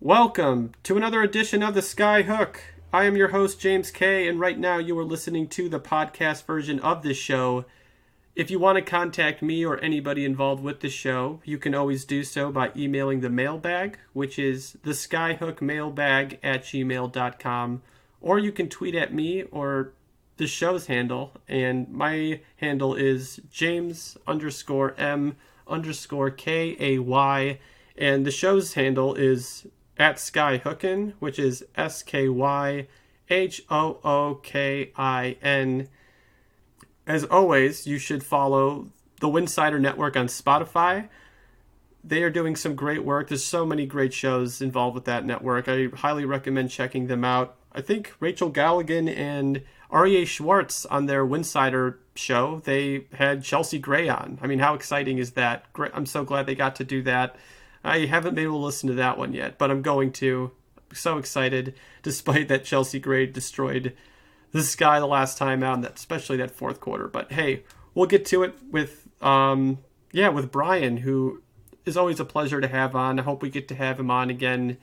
Welcome to another edition of the Skyhook. I am your host, James K., and right now you are listening to the podcast version of this show. If you want to contact me or anybody involved with the show, you can always do so by emailing the mailbag, which is theskyhookmailbag@gmail.com, or you can tweet at me or the show's handle, and my handle is James_M_KAY, and the show's handle is at Skyhookin, which is SKYHOOKIN. As always, you should follow the Winsidr network on Spotify. They are doing some great work. There's so many great shows involved with that network. I highly recommend checking them out. I think Rachel Galligan and Aryeh Schwartz on their Winsidr show, they had Chelsea Gray on. I mean, how exciting is that? I'm so glad they got to do that. I haven't been able to listen to that one yet, but I'm going to. I'm so excited, despite that Chelsea Gray destroyed the Sky the last time out, and especially that fourth quarter. But hey, we'll get to it with Brian, who is always a pleasure to have on. I hope we get to have him on again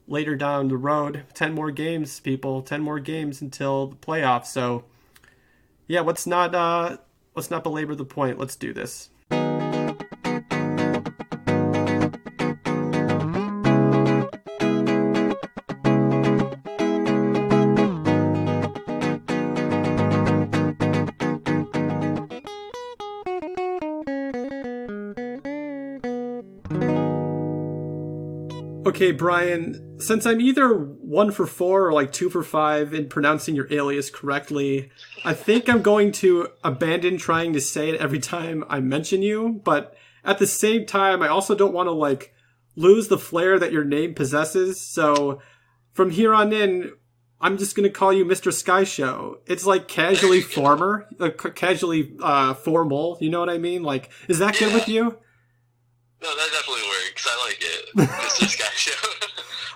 later down the road. 10 more games, people. 10 more games until the playoffs. So yeah, let's not belabor the point. Let's do this. Okay, Brian, since I'm either 1 for 4 or like 2 for 5 in pronouncing your alias correctly, I think I'm going to abandon trying to say it every time I mention you. But at the same time, I also don't want to lose the flair that your name possesses. So from here on in, I'm just going to call you Mr. Sky Show. It's like casually formal. You know what I mean? Is that good with you? No, that definitely works. I like it. Mr. Sky Show.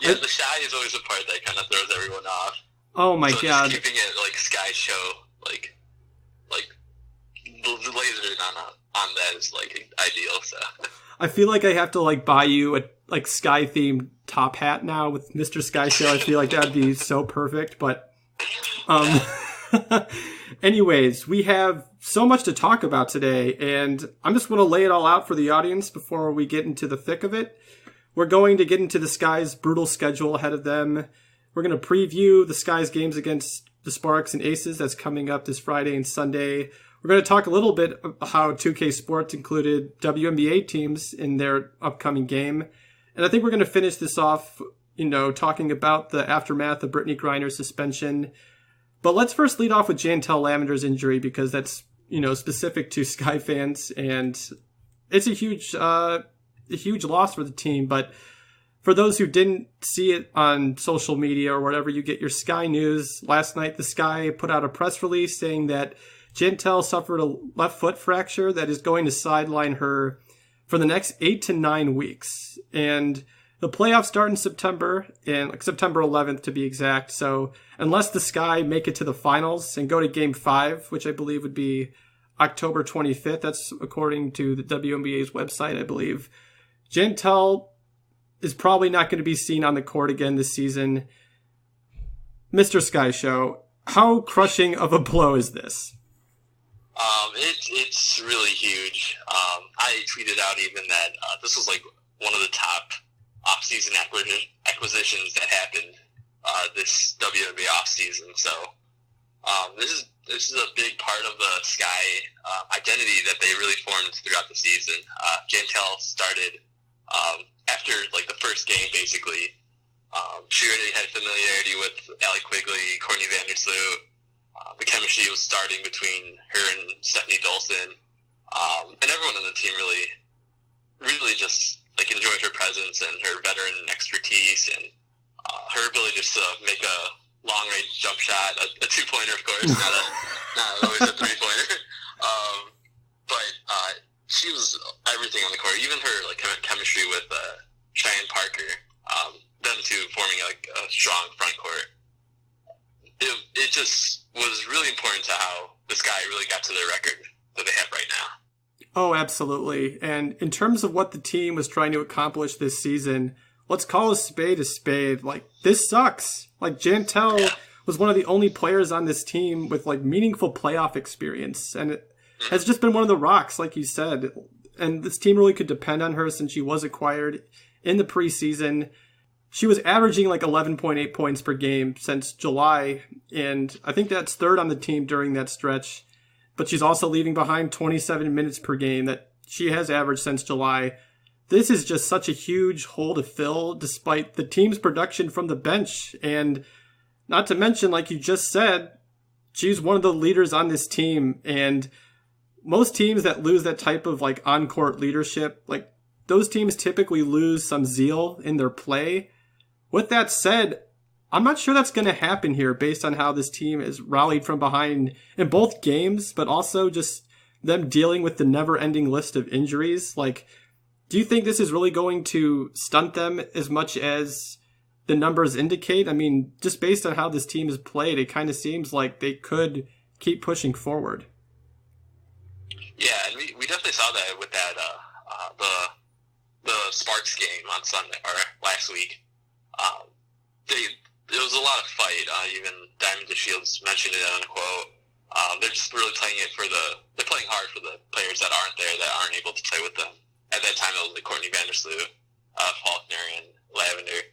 Yeah, the shy is always the part that kind of throws everyone off. Oh my god. Just keeping it Sky Show, the laser on that is ideal. So I feel like I have to buy you a sky themed top hat now with Mr. Sky Show. I feel like that'd be so perfect. But anyways, we have so much to talk about today, and I'm just going to lay it all out for the audience before we get into the thick of it. We're going to get into the Sky's brutal schedule ahead of them. We're going to preview the Sky's games against the Sparks and Aces that's coming up this Friday and Sunday. We're going to talk a little bit about how 2K Sports included WNBA teams in their upcoming game. And I think we're going to finish this off, talking about the aftermath of Brittney Griner's suspension. But let's first lead off with Jantel Lavender's injury, because that's, specific to Sky fans, and it's a huge loss for the team. But for those who didn't see it on social media or wherever you get your Sky news, last night the Sky put out a press release saying that Jantel suffered a left foot fracture that is going to sideline her for the next 8 to 9 weeks. And the playoffs start in September, and September 11th to be exact. So unless the Sky make it to the finals and go to Game 5, which I believe would be October 25th, that's according to the WNBA's website, I believe, Jantel is probably not going to be seen on the court again this season. Mr. Sky Show, how crushing of a blow is this? It's really huge. I tweeted out even that this was one of the top off-season acquisitions that happened this WNBA off-season. So this is a big part of the Sky identity that they really formed throughout the season. Jantel started after the first game, basically. She already had familiarity with Allie Quigley, Courtney Vandersloot. The chemistry was starting between her and Stephanie Dolson, and everyone on the team really just enjoyed her presence and her veteran expertise and her ability just to make a long-range jump shot, a two-pointer, of course, not always a three-pointer. But she was everything on the court, even her chemistry with Cheyenne Parker, them two forming a strong front court. It just was really important to how the Sky really got to their record that they have right now. Oh, absolutely. And in terms of what the team was trying to accomplish this season, let's call a spade a spade. Like, this sucks. Like, Jantel was one of the only players on this team with, like, meaningful playoff experience. And it has just been one of the rocks, like you said. And this team really could depend on her since she was acquired in the preseason. She was averaging like 11.8 points per game since July, and I think that's third on the team during that stretch. But she's also leaving behind 27 minutes per game that she has averaged since July. This is just such a huge hole to fill despite the team's production from the bench. And not to mention, like you just said, she's one of the leaders on this team. And most teams that lose that type of like on-court leadership, like those teams typically lose some zeal in their play. With that said, I'm not sure that's going to happen here based on how this team is rallied from behind in both games, but also just them dealing with the never-ending list of injuries. Like, do you think this is really going to stunt them as much as the numbers indicate? I mean, just based on how this team is played, it kind of seems like they could keep pushing forward. Yeah, and we definitely saw that with that the Sparks game on Sunday or last week. There was a lot of fight. Even Diamond DeShields mentioned it on a quote. They're just really playing it they're playing hard for the players that aren't there, that aren't able to play with them. At that time, it was like Courtney Vandersloot, Faulkner, and Lavender.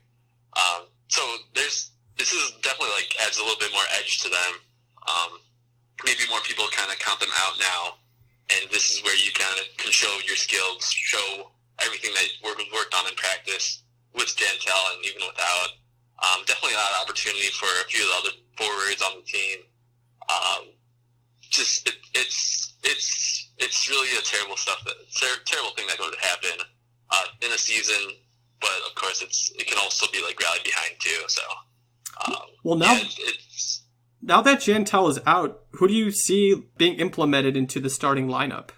So this is definitely like adds a little bit more edge to them. Maybe more people kind of count them out now, and this is where you kind of can show your skills, show everything that worked on in practice with Jantel and even without. Definitely a lot of opportunity for a few of the other forwards on the team. It's really a terrible thing that could happen in a season, but of course it can also be like rallied behind too. So now that Jantel is out, who do you see being implemented into the starting lineup?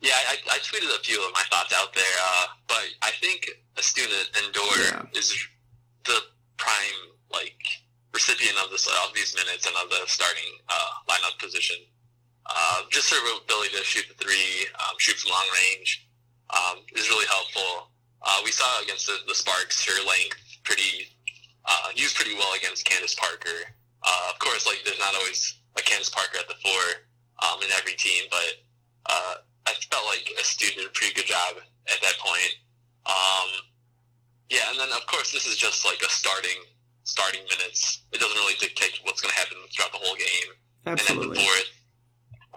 Yeah, I tweeted a few of my thoughts out there, but I think Astuna Endor is the prime recipient of these minutes and of the starting lineup position. Just her ability to shoot the three, shoot from long range, is really helpful. We saw against the Sparks her length used pretty well against Candace Parker. Of course, there's not always a Candace Parker at the four in every team, but I felt like Astuna did a pretty good job at that point. Yeah, and then of course this is just like a starting minutes. It doesn't really dictate what's going to happen throughout the whole game. Absolutely. And then the fourth,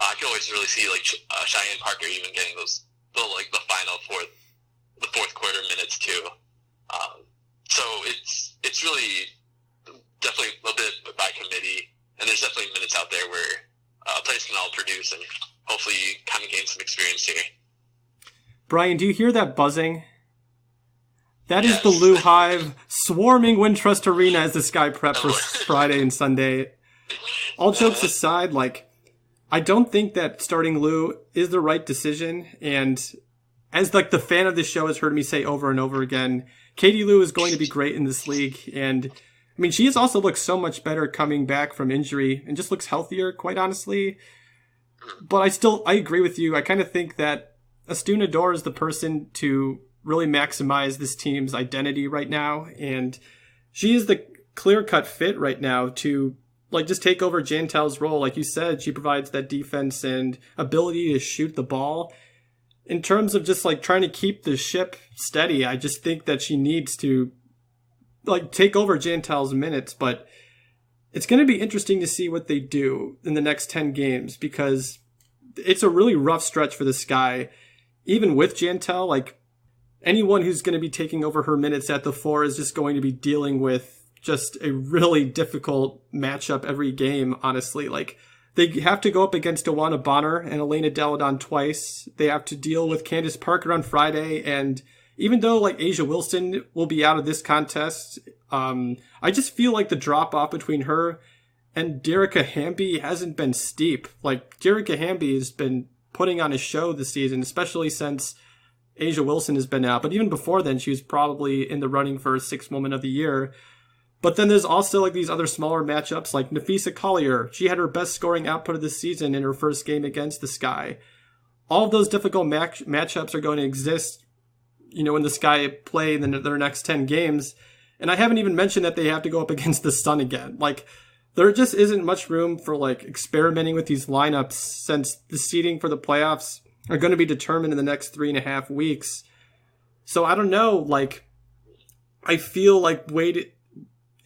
I can always really see Cheyenne Parker even getting the final fourth quarter minutes too. So it's really definitely a bit by committee, and there's definitely minutes out there where players can all produce and hopefully kind of gain some experience here. Brian, do you hear that buzzing? That is the Lou Hive swarming Wintrust Arena as the Sky prep for Friday and Sunday. All jokes aside, I don't think that starting Lou is the right decision. And as the fan of this show has heard me say over and over again, Katie Lou is going to be great in this league. And I mean, she has also looked so much better coming back from injury and just looks healthier, quite honestly. But I agree with you. I kind of think that Astuna Dor is the person to really maximize this team's identity right now. And she is the clear-cut fit right now to just take over Jantel's role. Like you said, she provides that defense and ability to shoot the ball. In terms of just trying to keep the ship steady, I just think that she needs to take over Jantel's minutes. But it's going to be interesting to see what they do in the next 10 games, because it's a really rough stretch for the Sky. Even with Jantel, anyone who's going to be taking over her minutes at the four is just going to be dealing with just a really difficult matchup every game, honestly. They have to go up against Awana Bonner and Elena Deladon twice. They have to deal with Candace Parker on Friday. And even though Asia Wilson will be out of this contest, I just feel the drop-off between her and Derica Hamby hasn't been steep. Derica Hamby has been putting on a show this season, especially since Asia Wilson has been out. But even before then, she was probably in the running for Sixth Woman of the Year. But then there's also these other smaller matchups like Nafisa Collier. She had her best scoring output of the season in her first game against the Sky. All of those difficult matchups are going to exist when the Sky play their next 10 games. And I haven't even mentioned that they have to go up against the Sun again. Like, there just isn't much room for, like, experimenting with these lineups since the seeding for the playoffs are going to be determined in the next 3.5 weeks. So I don't know, like, I feel like Wade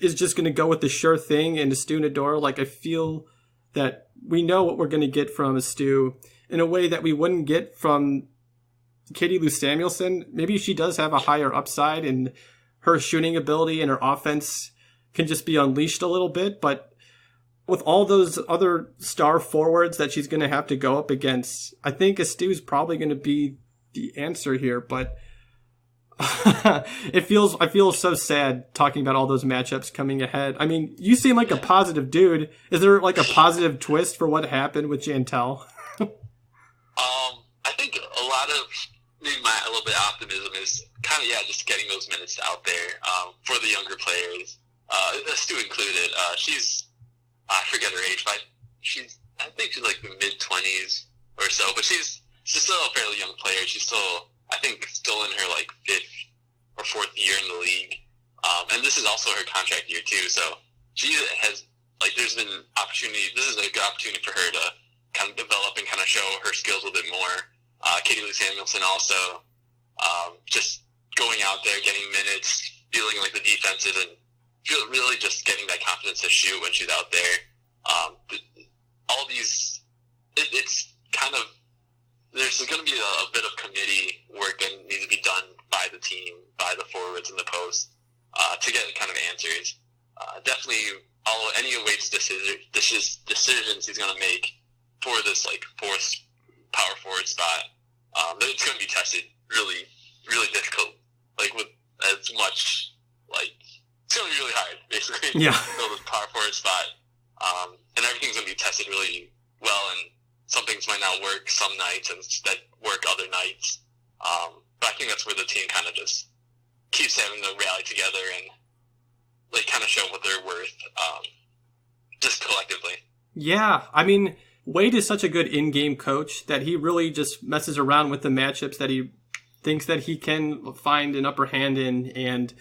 is just going to go with the sure thing and Stu Nador. Like, I feel that we know what we're going to get from Stu in a way that we wouldn't get from Katie Lou Samuelson. Maybe she does have a higher upside and her shooting ability and her offense can just be unleashed a little bit. But with all those other star forwards that she's going to have to go up against, I think Stu's probably going to be the answer here. But I feel so sad talking about all those matchups coming ahead. I mean, you seem like a positive dude. Is there like a positive twist for what happened with Jantel? I think a lot of maybe my a little bit of optimism is kind of just getting those minutes out there for the younger players, Stu included. I forget her age, but I think she's like the mid-20s or so, but she's still a fairly young player. She's still, I think, still in her like 5th or 4th year in the league, and this is also her contract year too. So she has there's been opportunity. This is a good opportunity for her to kind of develop and kind of show her skills a bit more. Katie Lou Samuelson also just going out there, getting minutes, feeling like the defenses, and really just getting that confidence to shoot when she's out there. All these, it's kind of, there's going to be a bit of committee work that needs to be done by the team, by the forwards in the post, to get kind of answers. Definitely, any of Wade's decisions he's going to make for this like 4th power forward spot, it's going to be tested really, really difficult. Like with as much, like it's going to be really hard, basically. Yeah. Build this power forward spot, and everything's going to be tested really well. And some things might not work some nights, and that work other nights. But I think that's where the team kind of just keeps having to rally together and like kind of show what they're worth, just collectively. Yeah, I mean, Wade is such a good in-game coach that he really just messes around with the matchups that he thinks that he can find an upper hand in. And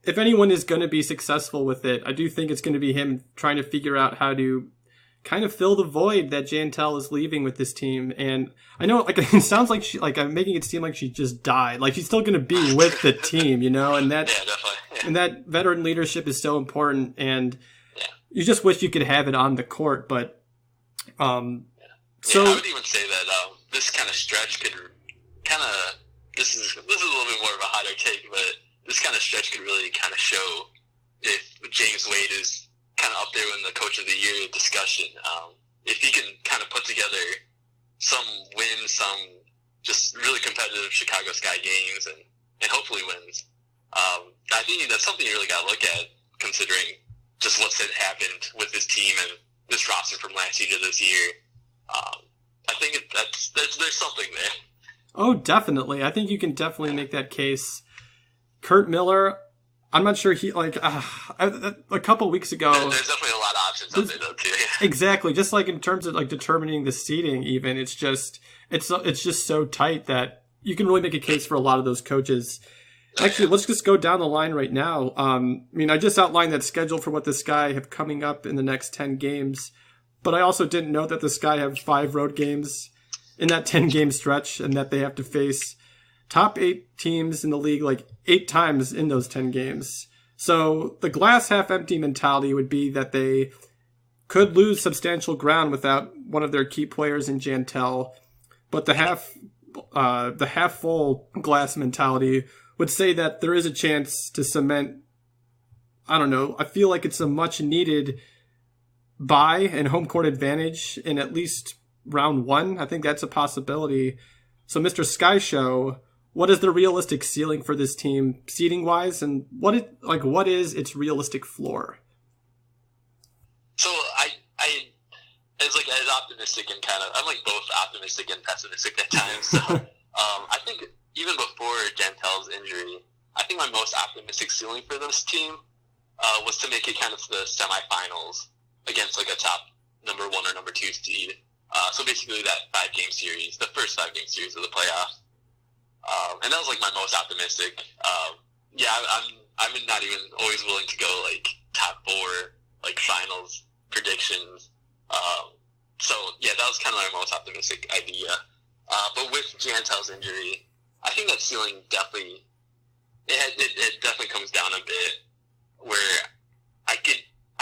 if anyone is going to be successful with it, I do think it's going to be him trying to figure out how to kind of fill the void that Jantel is leaving with this team. And I know, like, it sounds like I'm making it seem like she just died. Like, she's still going to be with the team, and that, definitely. Yeah. And that veteran leadership is so important. And you just wish you could have it on the court, but so I would even say that this kind of stretch could kind of this is a little bit more of a hotter take, but this kind of stretch could really kind of show if James Wade is kind of up there in the Coach of the Year discussion. If he can kind of put together some wins, some just really competitive Chicago Sky games, and hopefully wins. I think that's something you really got to look at, considering just what's happened with this team and this roster from last year to this year. I think there's something there. Oh, definitely. I think you can definitely make that case. Kurt Miller, I'm not sure he a couple weeks ago. There's definitely a lot of options out there though too. Yeah. Exactly. Just like in terms of like determining the seeding, even it's just so tight that you can really make a case for a lot of those coaches. Actually, let's just go down the line right now. I just outlined that schedule for what the Sky have coming up in the next 10 games, but I also didn't know that the Sky have 5 road games in that 10-game stretch and that they have to face top 8 teams in the league like 8 times in those 10 games. So the glass half empty mentality would be that they could lose substantial ground without one of their key players in Jantel, but the half full glass mentality would say that there is a chance to cement, I don't know, I feel like it's a much needed bye and home court advantage in at least round 1. I think that's a possibility. So Mr. Sky Show, what is the realistic ceiling for this team seeding wise, and what is its realistic floor? So I as optimistic and I'm like both optimistic and pessimistic at times. So I think even before Jantel's injury, I think my most optimistic ceiling for this team was to make it kind of to the semifinals against like a top number 1 or number 2 seed. So basically that 5-game series, the first 5-game series of the playoffs. And that was like my most optimistic. I'm not even always willing to go like top 4, like finals predictions. So yeah, that was kind of my most optimistic idea. But with Jantel's injury, I think that ceiling definitely it definitely comes down a bit. Where I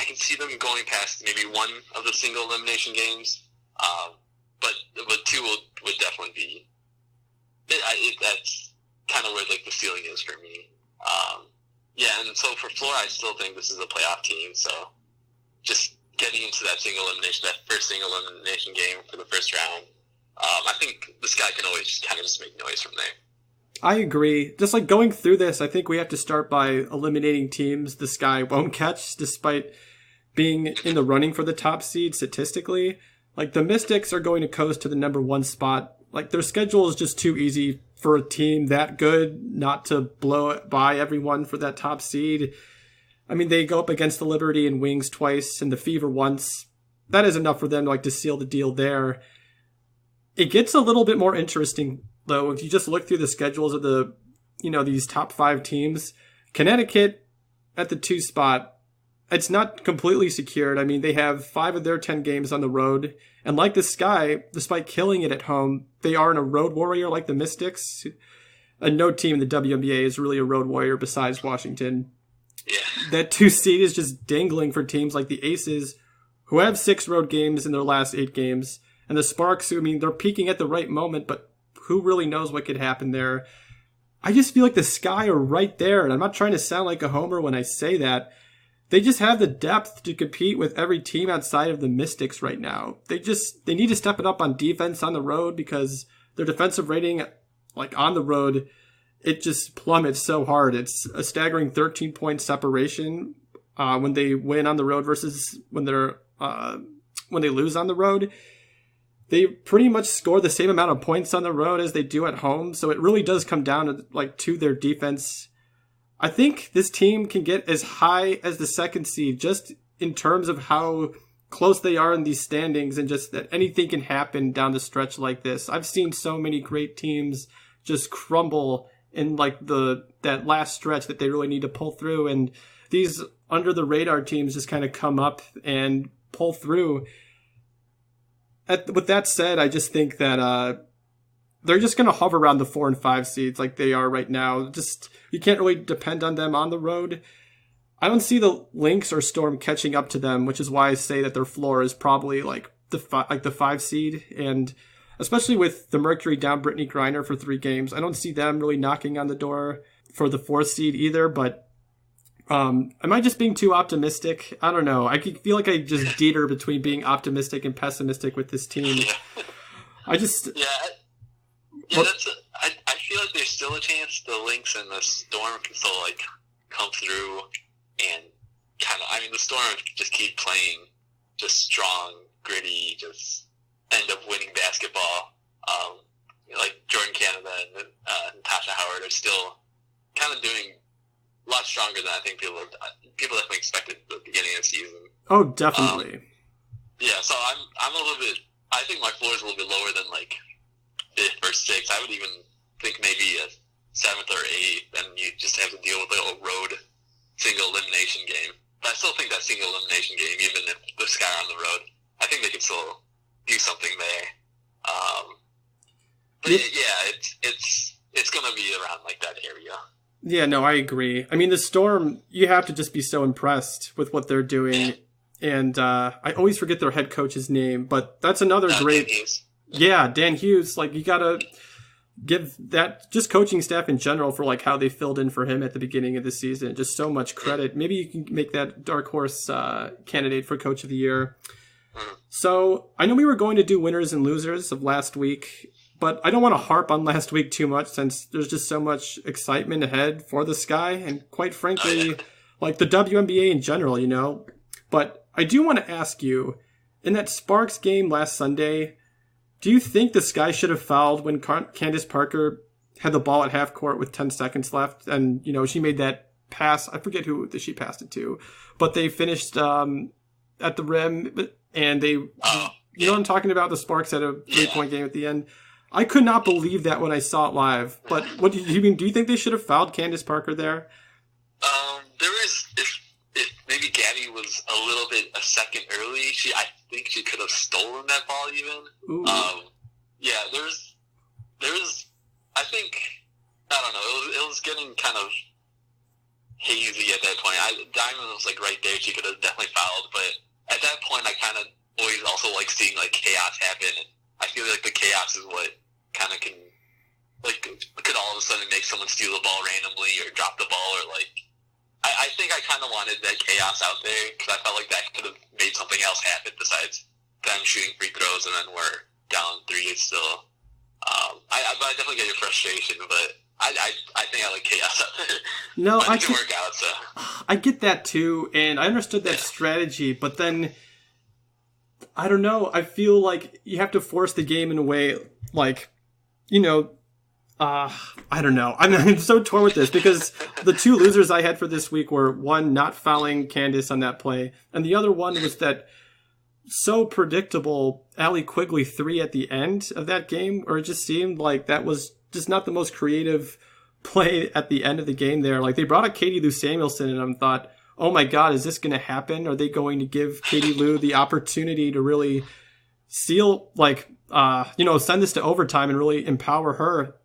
can see them going past maybe one of the single elimination games, but 2 would definitely be. That's kind of where like the ceiling is for me. Yeah, and so for Florida, I still think this is a playoff team. So just getting into that first single elimination game for the first round, I think this guy can always just kind of just make noise from there. I agree. Just like going through this, I think we have to start by eliminating teams the Sky won't catch, despite being in the running for the top seed statistically. Like the Mystics are going to coast to the number 1 spot. Like their schedule is just too easy for a team that good not to blow it by everyone for that top seed. I mean, they go up against the Liberty and Wings twice and the Fever once. That is enough for them to seal the deal there. It gets a little bit more interesting though if you just look through the schedules of the, these top 5 teams. Connecticut at the 2 spot, it's not completely secured. I mean, they have 5 of their 10 games on the road. And like the Sky, despite killing it at home, they are in a road warrior like the Mystics. And no team in the WNBA is really a road warrior besides Washington. Yeah. That 2 seed is just dangling for teams like the Aces, who have 6 road games in their last 8 games. And the Sparks, they're peaking at the right moment, but who really knows what could happen there? I just feel like the Sky are right there. And I'm not trying to sound like a homer when I say that. They just have the depth to compete with every team outside of the Mystics right now. They need to step it up on defense on the road because their defensive rating, like on the road, it just plummets so hard. It's a staggering 13-point separation when they win on the road versus when they lose on the road. They pretty much score the same amount of points on the road as they do at home. So it really does come down to their defense. I think this team can get as high as the 2nd seed just in terms of how close they are in these standings and just that anything can happen down the stretch like this. I've seen so many great teams just crumble in that last stretch that they really need to pull through. And these under the radar teams just kind of come up and pull through. With that said, I just think that they're just going to hover around the 4 and 5 seeds like they are right now. Just you can't really depend on them on the road. I don't see the Lynx or Storm catching up to them, which is why I say that their floor is probably the 5 seed. And especially with the Mercury down Brittney Griner for 3 games, I don't see them really knocking on the door for the 4th seed either. But am I just being too optimistic? I don't know. I feel like I just teeter between being optimistic and pessimistic with this team. Yeah, I feel like there's still a chance the Lynx and the Storm can still come through and the Storm just keep playing just strong, gritty, just end up winning basketball. Like Jordan Canada and Natasha Howard are still kind of doing a lot stronger than I think people definitely expected at the beginning of the season. Oh, definitely. So I'm a little bit. I think my floor is a little bit lower than the first 6. I would even think maybe a 7th or 8th, and you just have to deal with a road single elimination game. But I still think that single elimination game, even if the Sky are on the road, I think they can still do something there. It's going to be around that area. Yeah, no, I agree. I mean, the Storm, you have to just be so impressed with what they're doing. And I always forget their head coach's name, but that's another great... Yeah, Dan Hughes, you gotta give that just coaching staff in general for how they filled in for him at the beginning of the season. Just so much credit. Maybe you can make that dark horse candidate for coach of the year. So I know we were going to do winners and losers of last week, but I don't want to harp on last week too much since there's just so much excitement ahead for the Sky and quite frankly, the WNBA in general, But I do want to ask you, in that Sparks game last Sunday, do you think the Sky should have fouled when Candace Parker had the ball at half court with 10 seconds left? And, she made that pass. I forget who she passed it to. But they finished at the rim. And they... You know what I'm talking about? The Sparks had a 3-point game at the end. I could not believe that when I saw it live. But what do you mean? Do you think they should have fouled Candace Parker there? There is, if maybe Gabby was a second early, I think she could have stolen that ball even. Ooh. Yeah, there's, I think, I don't know, it was getting kind of hazy at that point. Diamond was like right there; she could have definitely fouled, but at that point, I kind of always also like seeing like chaos happen. And I feel like the chaos is what kind of could all of a sudden make someone steal the ball randomly or drop the ball, or like I think I kind of wanted that chaos out there because I felt like that could have made something else happen besides them shooting free throws and then we're down 3 still. But I definitely get your frustration, but I think I like chaos out there. No, but it didn't work out, so. I get that too, and I understood that strategy, but then I don't know. I feel like you have to force the game in a way, like, you know, I don't know. I'm so torn with this because the two losers I had for this week were one not fouling Candace on that play, and the other one was that so predictable Allie Quigley 3 at the end of that game, or it just seemed like that was just not the most creative play at the end of the game there. Like, they brought up Katie Lou Samuelson, and I thought, oh my God, is this going to happen? Are they going to give Katie Lou the opportunity to really seal, like, send this to overtime and really empower her?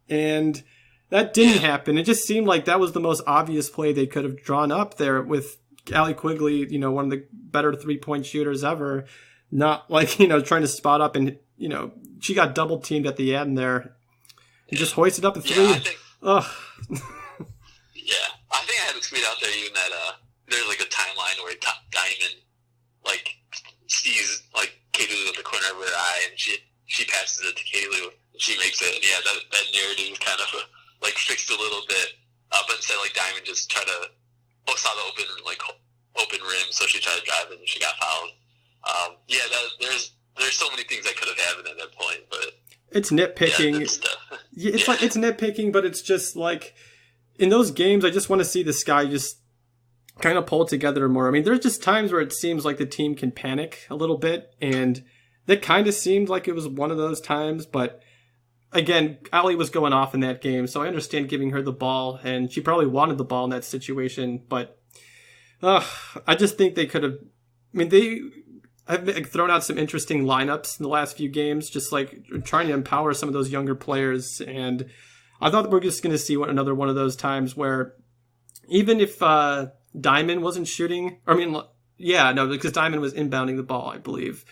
And that didn't happen. It just seemed like that was the most obvious play they could have drawn up there with Allie Quigley, one of the better 3-point shooters ever, not like, trying to spot up and, she got double teamed at the end there. He just hoisted up a 3. Yeah, I think I had to tweet out there even that there's like a timeline where Diamond like sees like Katie Lou at the corner of her eye and she passes it to Katie Lou and she makes it. And yeah, that narrative kind of like fixed a little bit. But instead, like Diamond just saw the open rim, so she tried to drive it and she got fouled. There's so many things that could have happened at that point, but it's nitpicking. It's nitpicking, but it's just like in those games, I just want to see the Sky just kind of pull it together more. I mean, there's just times where it seems like the team can panic a little bit, and that kind of seemed like it was one of those times. But again, Allie was going off in that game, so I understand giving her the ball, and she probably wanted the ball in that situation. But I just think they could have. I mean, I've thrown out some interesting lineups in the last few games, just like trying to empower some of those younger players. And I thought we're just going to see another one of those times where even if Diamond wasn't shooting, because Diamond was inbounding the ball, I believe.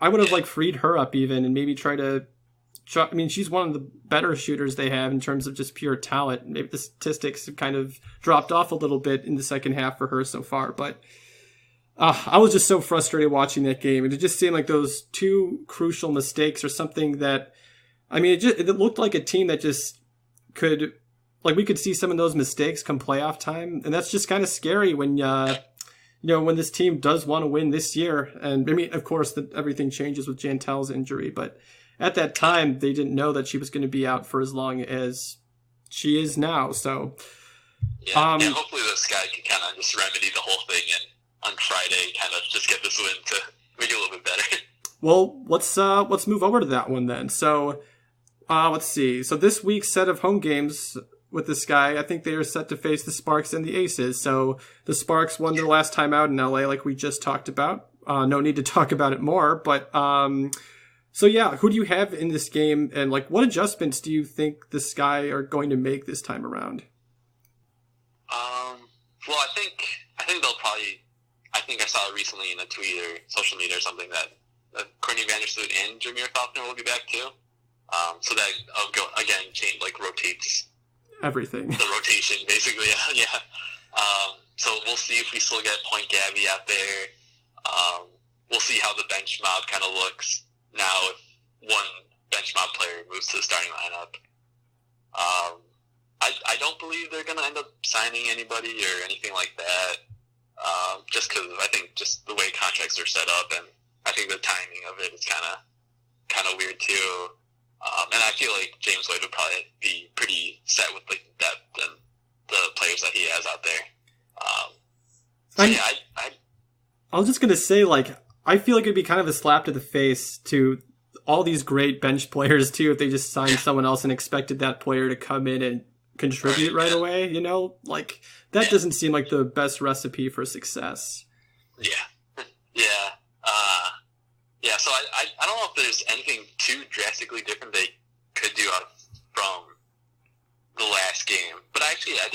I would have freed her up even and maybe she's one of the better shooters they have in terms of just pure talent. Maybe the statistics have kind of dropped off a little bit in the second half for her so far, but I was just so frustrated watching that game. And it just seemed like those two crucial mistakes or something that, it looked like a team that just could, we could see some of those mistakes come playoff time. And that's just kind of scary when, when this team does want to win this year. And of course, everything changes with Jantel's injury. But at that time, they didn't know that she was going to be out for as long as she is now. So, hopefully the Sky can kind of just remedy the whole thing and on Friday kind of just get this win to make it a little bit better. Well, let's move over to that one then. So, let's see. So this week's set of home games with the Sky, I think they are set to face the Sparks and the Aces. So the Sparks won their last time out in LA, like we just talked about. No need to talk about it more, but who do you have in this game, and what adjustments do you think the Sky are going to make this time around? Well, I think they'll probably. I think I saw it recently in a tweet or social media or something that Courtney Vandersloot and Jameer Faulkner will be back too. So that rotates everything. The rotation, basically, yeah. So we'll see if we still get Point Gabby out there. We'll see how the bench mob kind of looks now if one bench mob player moves to the starting lineup. I don't believe they're going to end up signing anybody or anything like that. Just because I think just the way contracts are set up, and I think the timing of it is kind of weird too. And I feel like James Wade would probably be pretty set with the depth and the players that he has out there. I was just gonna say, I feel like it'd be kind of a slap to the face to all these great bench players too if they just signed someone else and expected that player to come in and contribute right away, you know? Like, that doesn't seem like the best recipe for success. Yeah. Yeah. Yeah, so I don't know if there's anything too drastically different they could do from the last game. But actually, I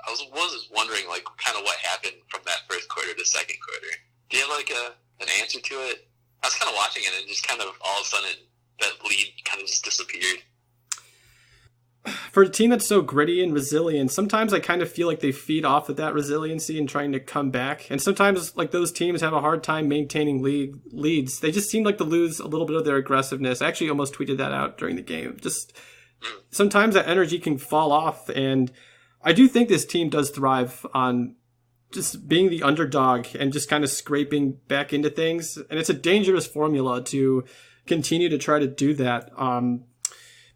was wondering, like, kind of what happened from that first quarter to second quarter. Do you have, like, an answer to it? I was kind of watching it, and just kind of all of a sudden that lead kind of just disappeared. For a team that's so gritty and resilient, sometimes I kind of feel like they feed off of that resiliency and trying to come back. And sometimes, like, those teams have a hard time maintaining leads. They just seem like to lose a little bit of their aggressiveness. I actually almost tweeted that out during the game. Just sometimes that energy can fall off. And I do think this team does thrive on just being the underdog and just kind of scraping back into things. And it's a dangerous formula to continue to try to do that.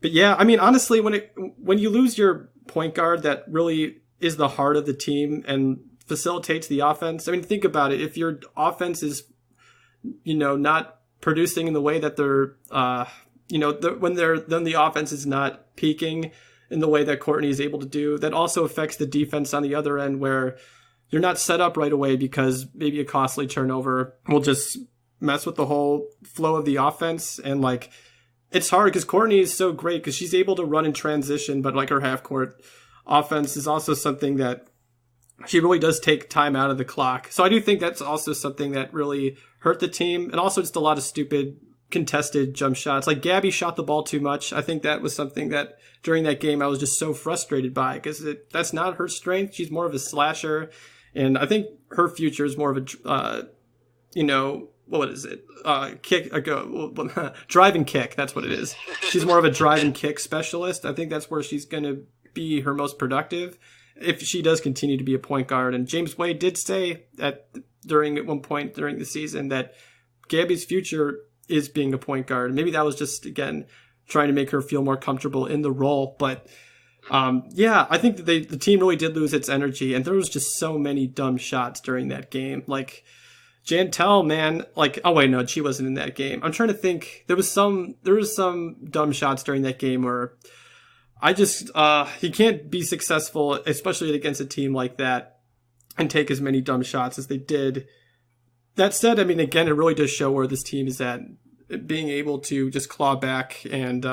But yeah, I mean, honestly, when you lose your point guard that really is the heart of the team and facilitates the offense, I mean, think about it. If your offense is, not producing in the way that they're, then the offense is not peaking in the way that Courtney is able to do, that also affects the defense on the other end where you're not set up right away because maybe a costly turnover will just mess with the whole flow of the offense. And like, it's hard because Courtney is so great because she's able to run in transition, but like her half court offense is also something that she really does take time out of the clock. So I do think that's also something that really hurt the team. And also just a lot of stupid contested jump shots. Like Gabby shot the ball too much. I think that was something that during that game I was just so frustrated by because that's not her strength. She's more of a slasher. And I think her future is more of a, what is it? Drive and kick. That's what it is. She's more of a drive and kick specialist. I think that's where she's going to be her most productive if she does continue to be a point guard. And James Wade did say at one point during the season that Gabby's future is being a point guard. Maybe that was just, again, trying to make her feel more comfortable in the role. But I think that the team really did lose its energy. And there was just so many dumb shots during that game. Like, Jantel, man, like, oh wait, no, she wasn't in that game. I'm trying to think. There was some dumb shots during that game where he can't be successful, especially against a team like that, and take as many dumb shots as they did. That said, I mean, again, it really does show where this team is at, being able to just claw back and,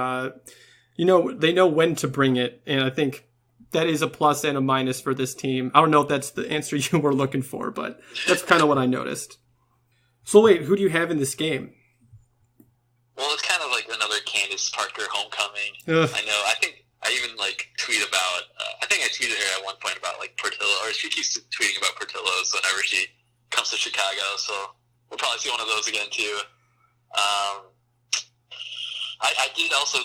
they know when to bring it. And I think that is a plus and a minus for this team. I don't know if that's the answer you were looking for, but that's kind of what I noticed. So wait, who do you have in this game? Well, it's kind of like another Candace Parker homecoming. Ugh. I know. I think I even tweet about. I think I tweeted her at one point about Portillo, or she keeps tweeting about Portillo's whenever she comes to Chicago. So we'll probably see one of those again too. I did also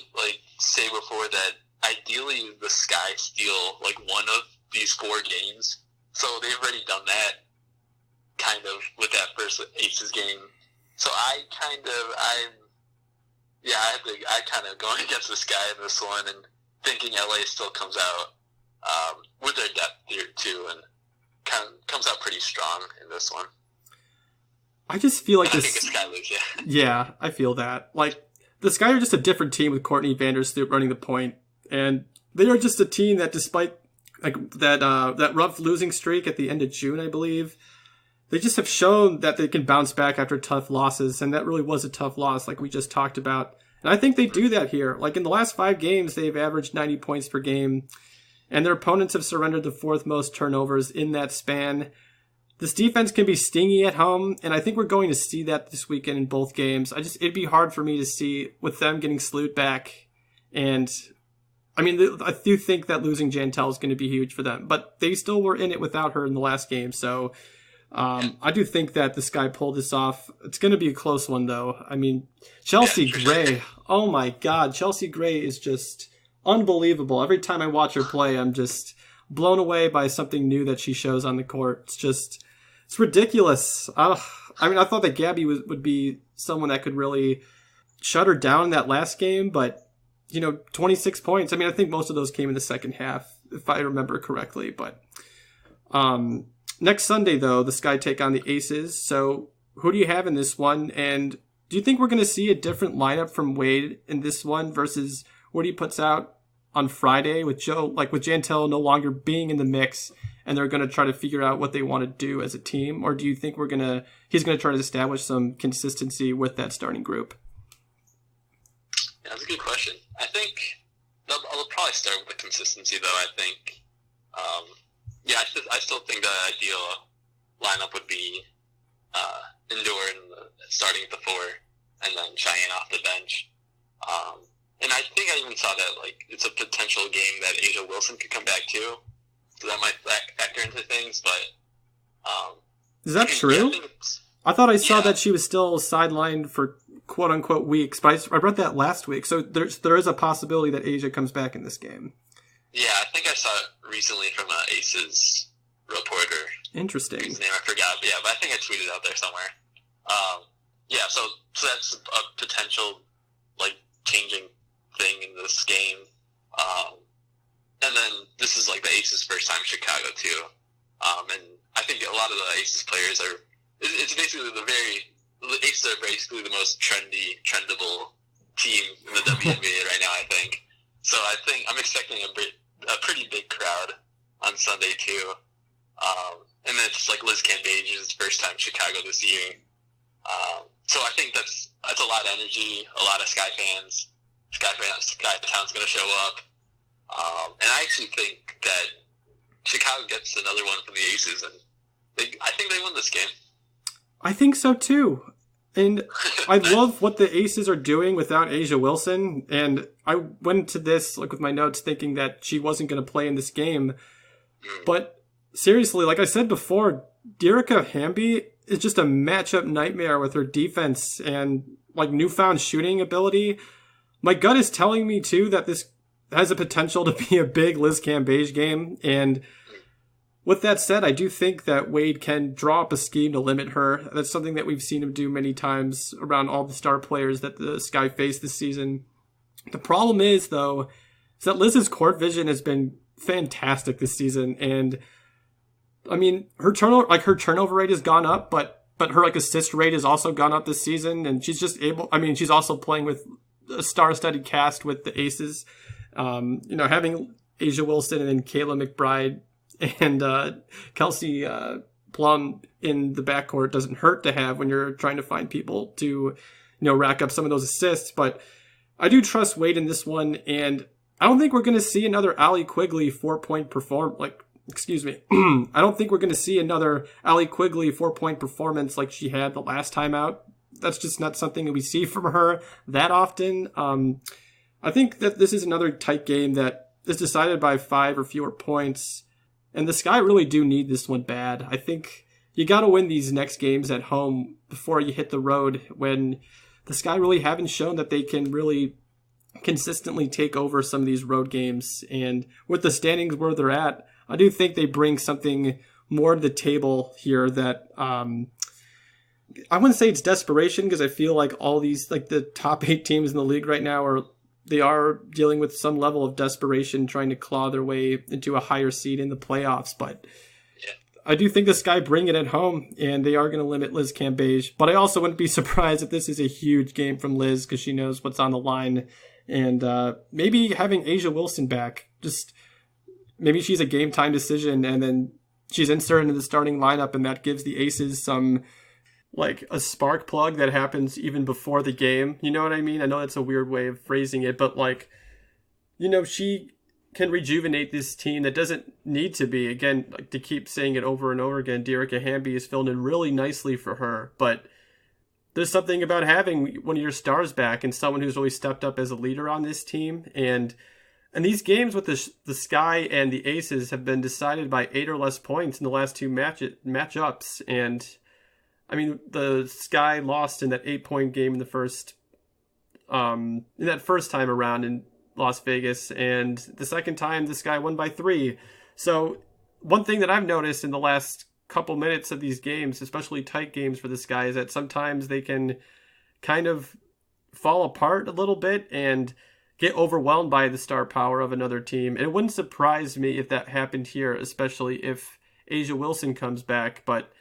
say before that ideally the Sky steal one of these 4 games. So they've already done that kind of with that first Aces game. So I kind of going against the Sky in this one and thinking LA still comes out with their depth here too and comes out pretty strong in this one. I just feel like I think it's Sky lose, yeah. Yeah, I feel that. Like, the Sky are just a different team with Courtney Vandersloot running the point. And they are just a team that despite that rough losing streak at the end of June, I believe, they just have shown that they can bounce back after tough losses. And that really was a tough loss like we just talked about. And I think they do that here. Like in the last 5 games, they've averaged 90 points per game. And their opponents have surrendered the 4th most turnovers in that span. This defense can be stingy at home, and I think we're going to see that this weekend in both games. It'd be hard for me to see with them getting Sloot back. And, I mean, I do think that losing Jantel is going to be huge for them. But they still were in it without her in the last game. So I do think that the Sky pulled this off. It's going to be a close one, though. I mean, Chelsea Gray, oh my God. Chelsea Gray is just unbelievable. Every time I watch her play, I'm just blown away by something new that she shows on the court. It's ridiculous. I mean, I thought that Gabby would be someone that could really shut her down in that last game, but, 26 points. I mean, I think most of those came in the second half, if I remember correctly. But next Sunday, though, the Sky take on the Aces. So who do you have in this one? And, do you think we're going to see a different lineup from Wade in this one versus what he puts out on Friday with with Jantel no longer being in the mix, and they're going to try to figure out what they want to do as a team? Or do you think he's going to try to establish some consistency with that starting group? Yeah, that's a good question. I think I'll probably start with the consistency, though. I think, I still think the ideal lineup would be Indoor starting at the 4, and then Cheyenne off the bench. And I think I even saw that it's a potential game that A'ja Wilson could come back to, so that might factor into things. But is that true? I thought I saw that she was still sidelined for quote unquote weeks, but I read that last week. So there is a possibility that A'ja comes back in this game. Yeah, I think I saw it recently from Aces reporter. Interesting. Whose name I forgot, but I think I tweeted out there somewhere. So that's a potential changing thing in this game. And then this is the Aces' first time in Chicago too. And I think a lot of the Aces players it's basically the Aces are basically the most trendable team in the WNBA right now, I think. So I think I'm expecting a pretty big crowd on Sunday too. And then it's Liz Cambage's first time in Chicago this year. So I think that's a lot of energy, a lot of Sky fans. Skytown's going to show up. And I actually think that Chicago gets another one from the Aces, and I think they win this game. I think so too. And I love what the Aces are doing without A'ja Wilson. And I went to this with my notes thinking that she wasn't going to play in this game. But seriously, like I said before, Dearica Hamby is just a matchup nightmare with her defense and newfound shooting ability. My gut is telling me too that this has a potential to be a big Liz Cambage game. And with that said, I do think that Wade can draw up a scheme to limit her. That's something that we've seen him do many times around all the star players that the Sky faced this season. The problem is, though, is that Liz's court vision has been fantastic this season. And I mean, her turnover rate has gone up, but her assist rate has also gone up this season. And she's just she's also playing with a star-studded cast with the Aces. Having A'ja Wilson and Kayla McBride and Kelsey Plum in the backcourt doesn't hurt to have when you're trying to find people to, rack up some of those assists. But I do trust Wade in this one, and I don't think we're going to see another Allie Quigley 4-point I don't think we're going to see another Allie Quigley 4-point performance like she had the last time out. That's just not something that we see from her that often. I think that this is another tight game that is decided by 5 or fewer points. And the Sky really do need this one bad. I think you got to win these next games at home before you hit the road, when the Sky really haven't shown that they can really consistently take over some of these road games. And with the standings where they're at, I do think they bring something more to the table here that I wouldn't say it's desperation, because I feel like all these, the top 8 teams in the league right now are dealing with some level of desperation, trying to claw their way into a higher seed in the playoffs. But I do think the Sky bring it at home, and they are going to limit Liz Cambage. But I also wouldn't be surprised if this is a huge game from Liz, because she knows what's on the line. And maybe having A'ja Wilson back, just maybe she's a game time decision, and then she's inserted into the starting lineup, and that gives the Aces some a spark plug that happens even before the game. You know what I mean? I know that's a weird way of phrasing it, but she can rejuvenate this team that doesn't need to be. Again, to keep saying it over and over again, Dearica Hamby is filled in really nicely for her, but there's something about having one of your stars back and someone who's really stepped up as a leader on this team. And these games with the Sky and the Aces have been decided by 8 or less points in the last 2 matchups. And I mean, the Sky lost in that 8-point game in the first time around in Las Vegas, and the second time the Sky won by 3. So one thing that I've noticed in the last couple minutes of these games, especially tight games for the Sky, is that sometimes they can kind of fall apart a little bit and get overwhelmed by the star power of another team. And it wouldn't surprise me if that happened here, especially if A'ja Wilson comes back. But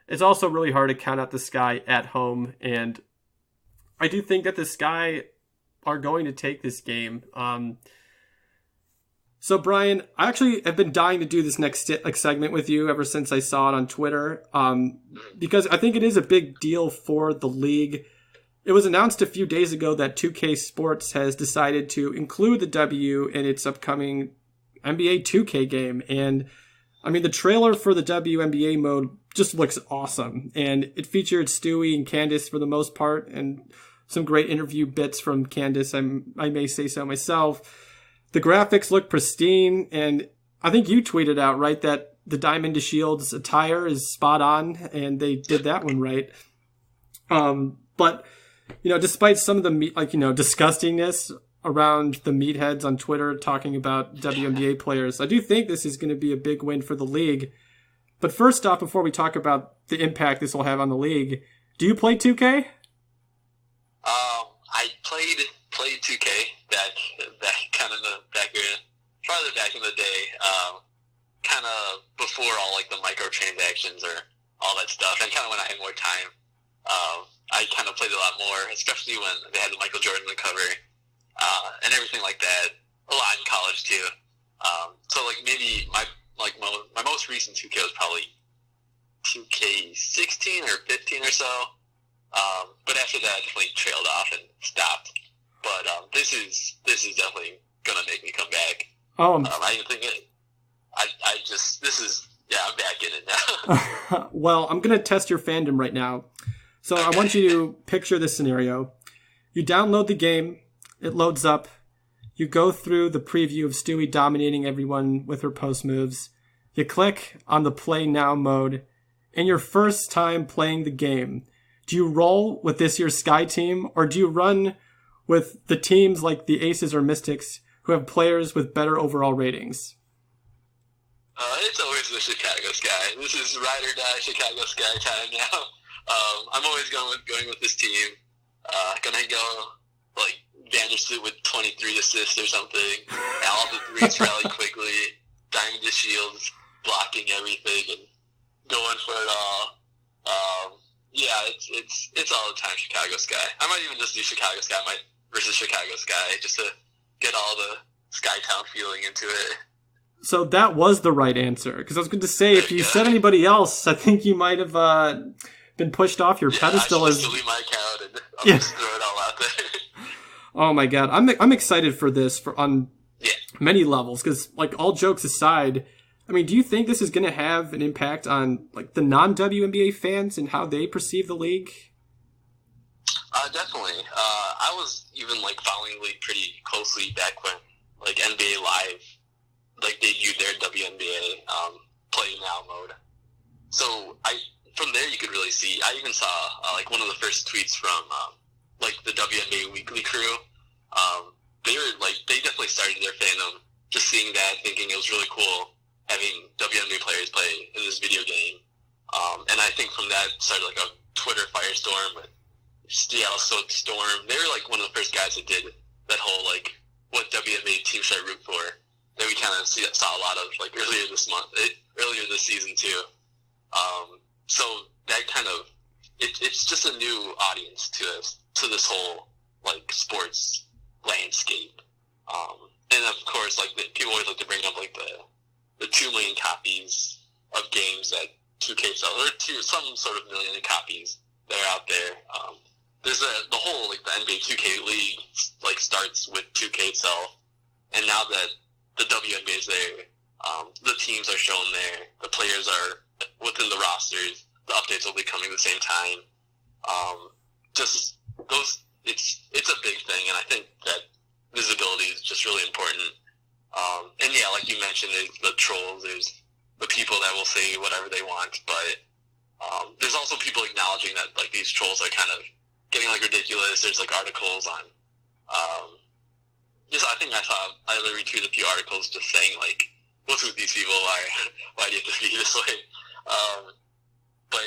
it's also really hard to count out the Sky at home. And I do think that the Sky are going to take this game. So, Brian, I actually have been dying to do this next segment with you ever since I saw it on Twitter, because I think it is a big deal for the league. It was announced a few days ago that 2K Sports has decided to include the W in its upcoming NBA 2K game. And, I mean, the trailer for the WNBA mode just looks awesome. And it featured Stewie and Candace for the most part, and some great interview bits from Candace, I may say so myself. The graphics look pristine, and I think you tweeted out, right, that the Diamond to Shields attire is spot on, and they did that one right. But, despite some of the, disgustingness around the meatheads on Twitter talking about WNBA players, I do think this is going to be a big win for the league. But first off, before we talk about the impact this will have on the league, do you play 2K? I played 2K back kind of farther back in the day, kind of before all like the microtransactions or all that stuff, and kind of when I had more time. I kind of played a lot more, especially when they had the Michael Jordan cover and everything like that. A lot in college too. So like maybe my most recent 2K was probably 2K16 or 15 or so. But after that, I definitely trailed off and stopped. But this is definitely gonna make me come back. I didn't think it. I'm back in it now. Well, I'm gonna test your fandom right now. So okay. I want you to picture this scenario. You download the game, it loads up. You go through the preview of Stewie dominating everyone with her post moves. You click on the Play Now mode, and your first time playing the game. Do you roll with this year's Sky team, or do you run with the teams like the Aces or Mystics who have players with better overall ratings? It's always the Chicago Sky. This is ride or die Chicago Sky time now. I'm always going with this team. Gonna go like Vandersteel with 23 assists or something. All the threes rally quickly. Diamond to Shields, blocking everything and going for it all. Yeah, it's all the time Chicago Sky. I might even just do Chicago Sky versus Chicago Sky just to get all the Skytown feeling into it. So that was the right answer. Because I was going to say, if you said anybody else, I think you might have been pushed off your pedestal. I should delete my account and I'll just throw it all out there. Oh my god, I'm excited for this on many levels. Because like all jokes aside, I mean, do you think this is going to have an impact on like the non-WNBA fans and how they perceive the league? Definitely. I was even like following the league pretty closely back when like NBA Live like debuted their WNBA Play Now mode. So from there you could really see. I even saw like one of the first tweets from like the WNBA Weekly crew. They definitely started their fandom just seeing that, thinking it was really cool having WNBA players play in this video game. And I think from that started like a Twitter firestorm with Seattle Storm. They were like one of the first guys that did that whole like what WNBA team should I root for that we kind of saw a lot of like earlier this season too. So that kind of it's just a new audience to this whole like sports landscape. And of course, like people always like to bring up like the 2 million copies of games that 2K sells, or some sort of million copies that are out there. There's the whole like the NBA 2K league like starts with 2K itself, and now that the WNBA is there, the teams are shown there, the players are within the rosters, the updates will be coming at the same time. Just those, it's a big thing, and I think that visibility is just really important. And yeah, like you mentioned, there's the trolls, there's the people that will say whatever they want, but there's also people acknowledging that like these trolls are kind of getting like ridiculous. There's like articles on I think I retweeted a few articles just saying like, what's with these people, why do you have to be this way? But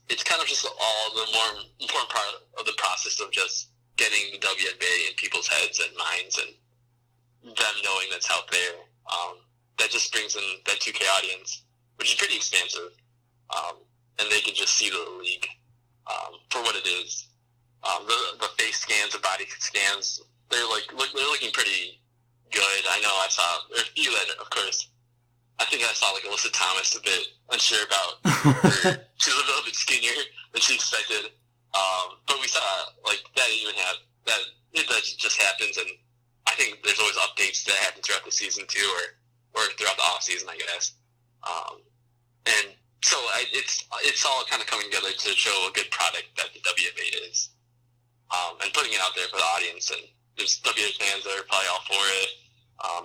it's kind of just all the more important part of the process of just getting the WNBA in people's heads and minds, and them knowing that's out there. That just brings in that 2K audience, which is pretty expansive, and they can just see the league for what it is. The face scans, the body scans, they're looking pretty good. I know I saw there's a few that, of course, I think I saw like Alyssa Thomas a bit unsure about her. She was a little bit skinnier than she expected. But we saw like that even have that just happens, and I think there's always updates that happen throughout the season too, or throughout the off season, I guess. And so it's all kind of coming together to show a good product that the WNBA is, and putting it out there for the audience. And there's WNBA fans that are probably all for it,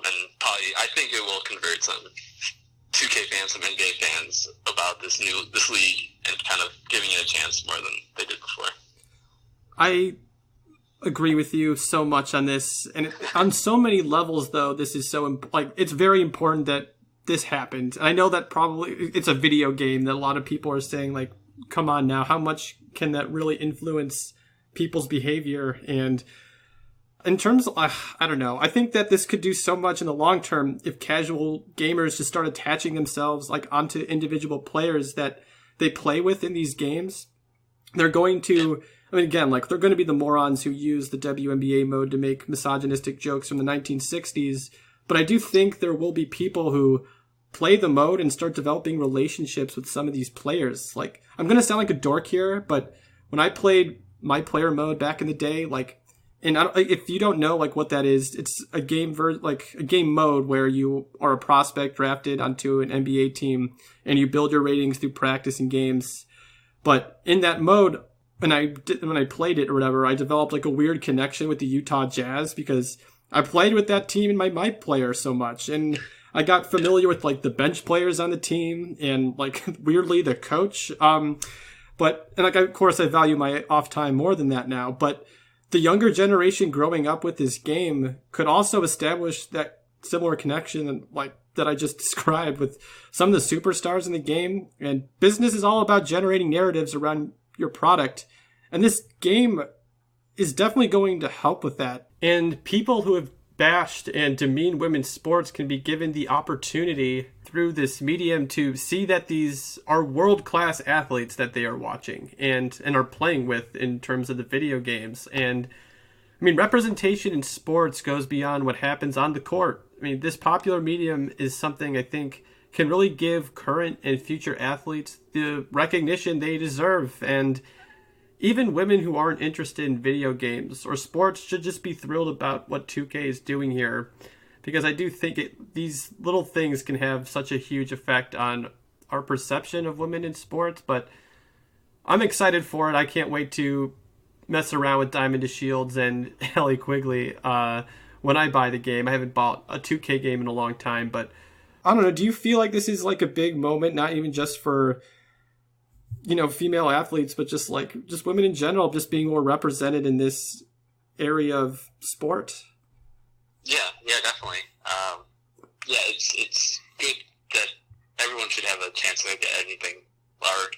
and probably I think it will convert some 2K fans, some NBA fans about this league, and kind of giving it a chance more than they did before. I agree with you so much on this, and on so many levels, though, this is so it's very important that this happened. I know that probably it's a video game that a lot of people are saying, like, come on now, how much can that really influence people's behavior? And in terms of, I don't know, I think that this could do so much in the long term if casual gamers just start attaching themselves like onto individual players that they play with in these games. They're going to, I mean, again, like, they're going to be the morons who use the WNBA mode to make misogynistic jokes from the 1960s. But I do think there will be people who play the mode and start developing relationships with some of these players. Like, I'm going to sound like a dork here, but when I played my player mode back in the day, like, and if you don't know like what that is, it's a game a game mode where you are a prospect drafted onto an NBA team and you build your ratings through practice and games. But in that mode, when I played it or whatever, I developed like a weird connection with the Utah Jazz because I played with that team in my player so much, and I got familiar with like the bench players on the team and like weirdly the coach. But like, of course, I value my off time more than that now. But the younger generation growing up with this game could also establish that similar connection like that I just described with some of the superstars in the game. And business is all about generating narratives around your product. And this game is definitely going to help with that. And people who have bashed and demeaned women's sports can be given the opportunity through this medium to see that these are world-class athletes that they are watching and are playing with in terms of the video games. And I mean, representation in sports goes beyond what happens on the court. I mean, this popular medium is something I think can really give current and future athletes the recognition they deserve. And even women who aren't interested in video games or sports should just be thrilled about what 2K is doing here, because I do think these little things can have such a huge effect on our perception of women in sports. But I'm excited for it. I can't wait to mess around with Diamond to Shields and Ellie Quigley when I buy the game. I haven't bought a 2K game in a long time, but I don't know. Do you feel like this is like a big moment, not even just for, you know, female athletes, but just women in general, just being more represented in this area of sport? Yeah, definitely. It's good that everyone should have a chance to get anything, or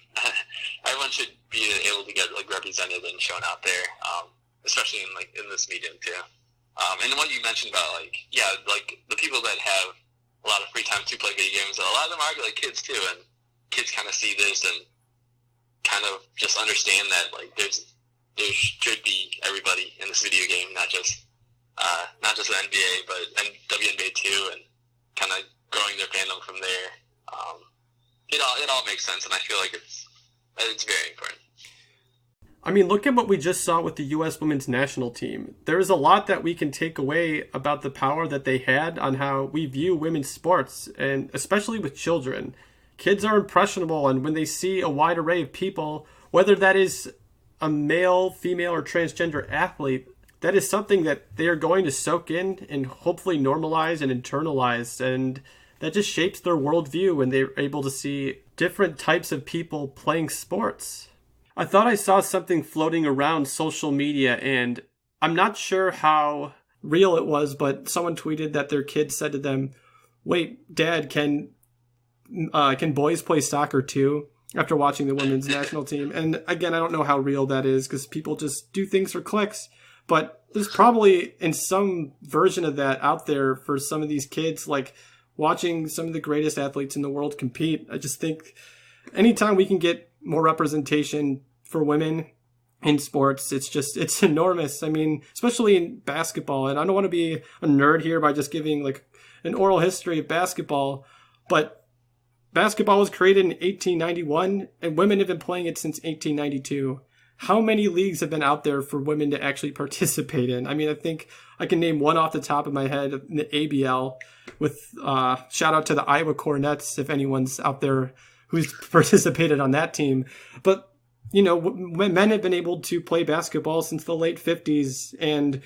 everyone should be able to get like represented and shown out there, especially in this medium too. And what you mentioned about like the people that have a lot of free time to play video games, a lot of them are like kids too, and kids kind of see this and kind of just understand that like there should be everybody in this video game, not just the NBA, but and WNBA too, and kind of growing their fandom from there. It all makes sense, and I feel like it's very important. I mean, look at what we just saw with the U.S. women's national team. There is a lot that we can take away about the power that they had on how we view women's sports, and especially with children. Kids are impressionable, and when they see a wide array of people, whether that is a male, female, or transgender athlete, that is something that they are going to soak in and hopefully normalize and internalize, and that just shapes their worldview when they're able to see different types of people playing sports. I thought I saw something floating around social media, and I'm not sure how real it was, but someone tweeted that their kid said to them, "Wait, Dad, can boys play soccer too?" after watching the women's national team. And again, I don't know how real that is because people just do things for clicks, but there's probably in some version of that out there for some of these kids, like watching some of the greatest athletes in the world compete. I just think anytime we can get more representation for women in sports. It's enormous. I mean, especially in basketball. And I don't want to be a nerd here by just giving like an oral history of basketball, but basketball was created in 1891 and women have been playing it since 1892. How many leagues have been out there for women to actually participate in? I mean, I think I can name one off the top of my head, the ABL, with shout out to the Iowa Cornets if anyone's out there who's participated on that team. But, you know, men have been able to play basketball since the late 50s, and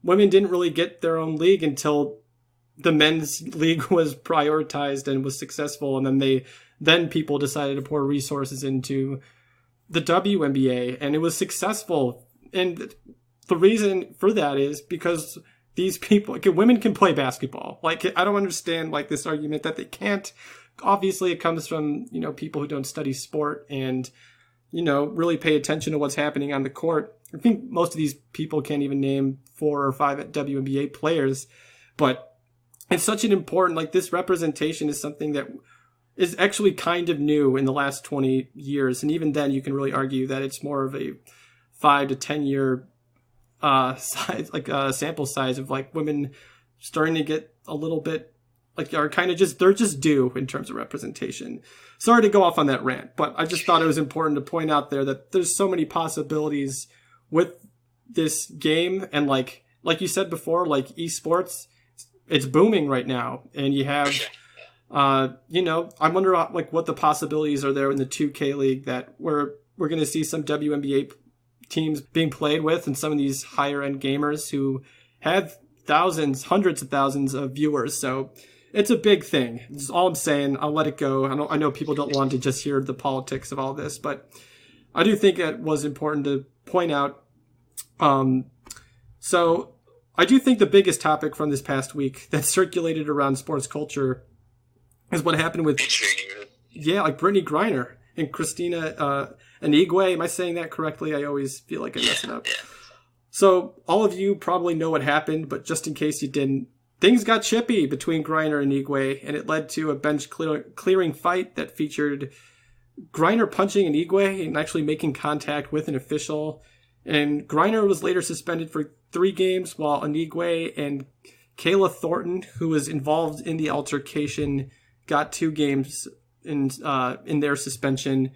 women didn't really get their own league until the men's league was prioritized and was successful, and then people decided to pour resources into the WNBA, and it was successful. And the reason for that is because these people, like, women can play basketball. Like, I don't understand like this argument that they can't. Obviously, it comes from, you know, people who don't study sport and, you know, really pay attention to what's happening on the court. I think most of these people can't even name 4 or 5 WNBA players, but it's such an important, like, this representation is something that is actually kind of new in the last 20 years. And even then you can really argue that it's more of a 5 to 10 year size, like sample size of like women starting to get a little bit like are kind of just, they're just due in terms of representation. Sorry to go off on that rant, but I just thought it was important to point out there that there's so many possibilities with this game. And like you said before, like esports, it's booming right now. And you have, you know, I wonder like what the possibilities are there in the 2K league that we're going to see some WNBA teams being played with, and some of these higher end gamers who have thousands, hundreds of thousands of viewers. So it's a big thing. That's all I'm saying. I'll let it go. I know people don't want to just hear the politics of all this, but I do think it was important to point out. So I do think the biggest topic from this past week that circulated around sports culture is what happened with, like Brittney Griner and Christina Anigwe. Am I saying that correctly? I always feel like I mess it up. Yeah. So all of you probably know what happened, but just in case you didn't, things got chippy between Griner and Anigwe, and it led to a bench clearing fight that featured Griner punching Anigwe and actually making contact with an official. And Griner was later suspended for 3 games, while Anigwe and Kayla Thornton, who was involved in the altercation, got 2 games in their suspension.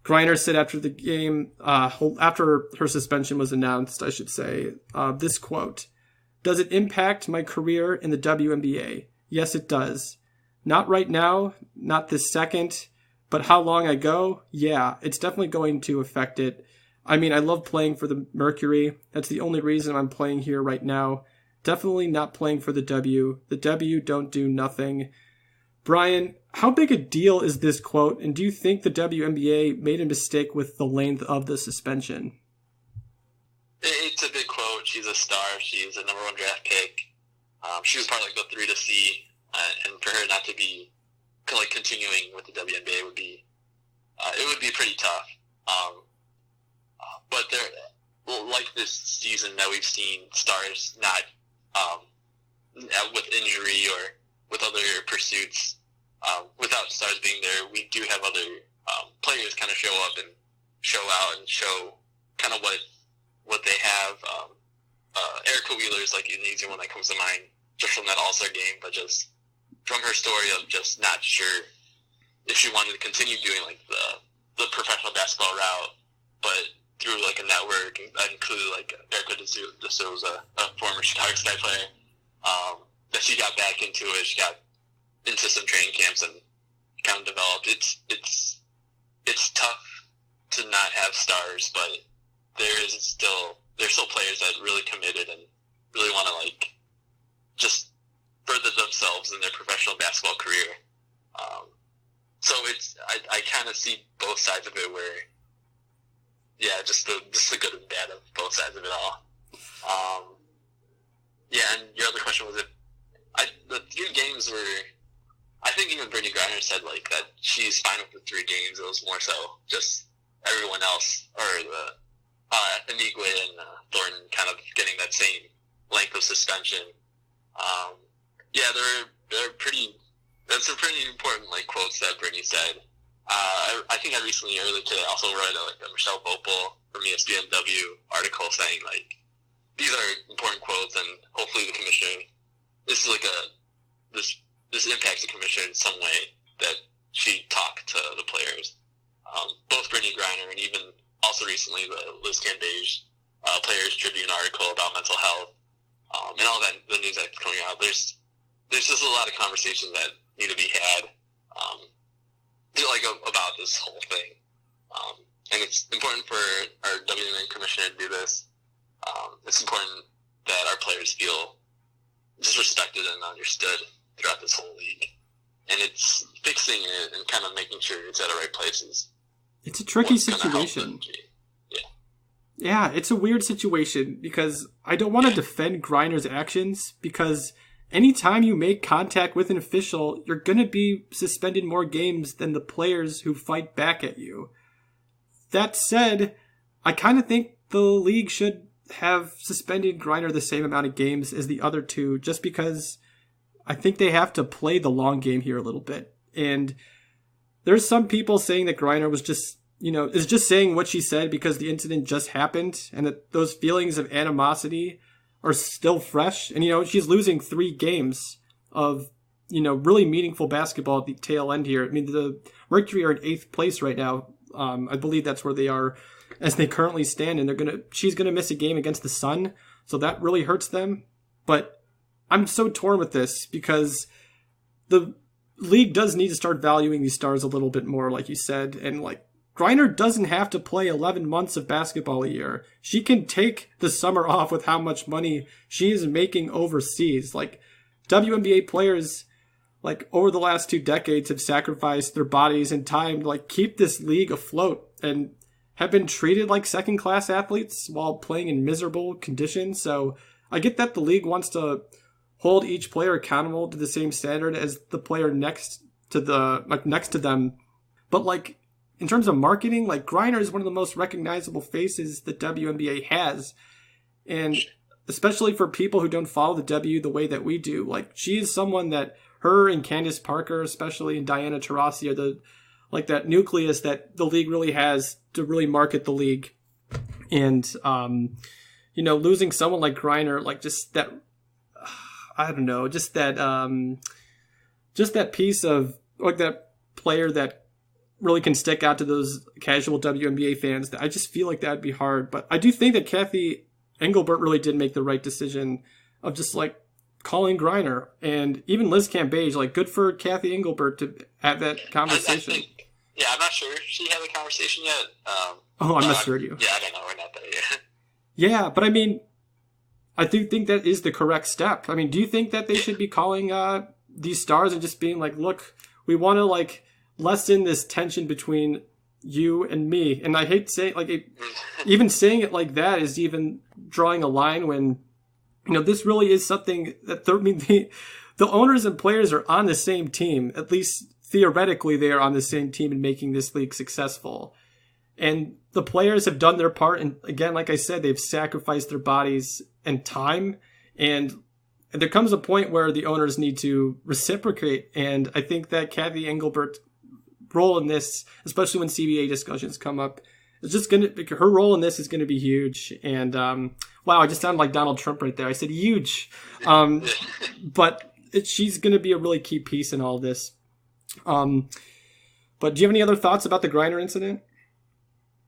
Griner said after the game, after her suspension was announced, I should say, this quote: "Does it impact my career in the WNBA? Yes, it does. Not right now, not this second, but how long I go? Yeah, it's definitely going to affect it. I mean, I love playing for the Mercury. That's the only reason I'm playing here right now. Definitely not playing for the W. The W don't do nothing." Brian, how big a deal is this quote, and do you think the WNBA made a mistake with the length of the suspension? It's a big quote. She's a star. She's a number 1 draft pick. She was part of like the 3 to C, and for her not to be like continuing with the WNBA would be pretty tough. But there, like this season that we've seen stars not with injury or with other pursuits, without stars being there, we do have other players kind of show up and show out and show kind of what they have. Erica Wheeler is like an easy one that comes to mind just from that All-Star game, but just from her story of just not sure if she wanted to continue doing like the professional basketball route, but through like a network that included like Erica De Souza, a former Chicago Sky player, that she got back into it. She got into some training camps and kind of developed. It's tough to not have stars, but there's still players that really committed and really want to like just further themselves in their professional basketball career. So I kind of see both sides of it where, yeah, just the good and bad of both sides of it all. Yeah, and your other question was the 3 games were, I think even Brittney Griner said like that she's fine with the 3 games. It was more so just everyone else, or the Anigwe and Thornton kind of getting that same length of suspension. Yeah, they're pretty. That's some pretty important like quotes that Brittney said. I think I recently, earlier today, also read a Michelle Bopel from ESPNW article saying, like, these are important quotes, and hopefully the commissioner, this is like this impacts the commissioner in some way, that she talked to the players. Both Brittney Griner and even also recently the Liz Cambage Players Tribune article about mental health, and all that, the news that's coming out. There's just a lot of conversations that need to be had, about this whole thing. And it's important for our WNBA commissioner to do this. It's important that our players feel just respected and understood throughout this whole league. And it's fixing it and kind of making sure it's at the right places. It's a tricky situation. Yeah, it's a weird situation because I don't want to defend Griner's actions, because anytime you make contact with an official, you're going to be suspended more games than the players who fight back at you. That said, I kind of think the league should have suspended Griner the same amount of games as the other two, just because I think they have to play the long game here a little bit. And there's some people saying that Griner was just, is just saying what she said because the incident just happened, and that those feelings of animosity are still fresh. And, she's losing 3 games of, really meaningful basketball at the tail end here. I mean, the Mercury are in 8th place right now. I believe that's where they are as they currently stand, and she's going to miss a game against the Sun. So that really hurts them. But I'm so torn with this because the league does need to start valuing these stars a little bit more, like you said. And Griner doesn't have to play 11 months of basketball a year. She can take the summer off with how much money she is making overseas. WNBA players, over the last 2 decades have sacrificed their bodies and time to keep this league afloat, and have been treated like second-class athletes while playing in miserable conditions. So I get that the league wants to hold each player accountable to the same standard as the player next to them. But in terms of marketing, Griner is one of the most recognizable faces the WNBA has. And especially for people who don't follow the W the way that we do, she is someone that her and Candace Parker, especially, and Diana Taurasi are that nucleus that the league really has to really market the league. And, losing someone like Griner, just that, I don't know, just that piece of, that player that really can stick out to those casual WNBA fans, that I just feel like that would be hard. But I do think that Kathy Engelbert really did make the right decision of just calling Griner, and even Liz Cambage, good for Kathy Engelbert to have that conversation. I'm not sure if she had a conversation yet. I misheard you. Yeah, I don't know. We're not there yet. Yeah, but I do think that is the correct step. Do you think that they should be calling these stars and just being look, we want to lessen this tension between you and me? And I hate saying even saying it like that is even drawing a line when this really is something that the owners and players are on the same team. At least theoretically, they are on the same team in making this league successful. And the players have done their part. And again, like I said, they've sacrificed their bodies and time. And there comes a point where the owners need to reciprocate. And I think that Kathy Engelbert's role in this, especially when CBA discussions come up, is just her role in this is going to be huge. And, wow, I just sounded like Donald Trump right there. I said huge. But she's going to be a really key piece in all this. But do you have any other thoughts about the Griner incident?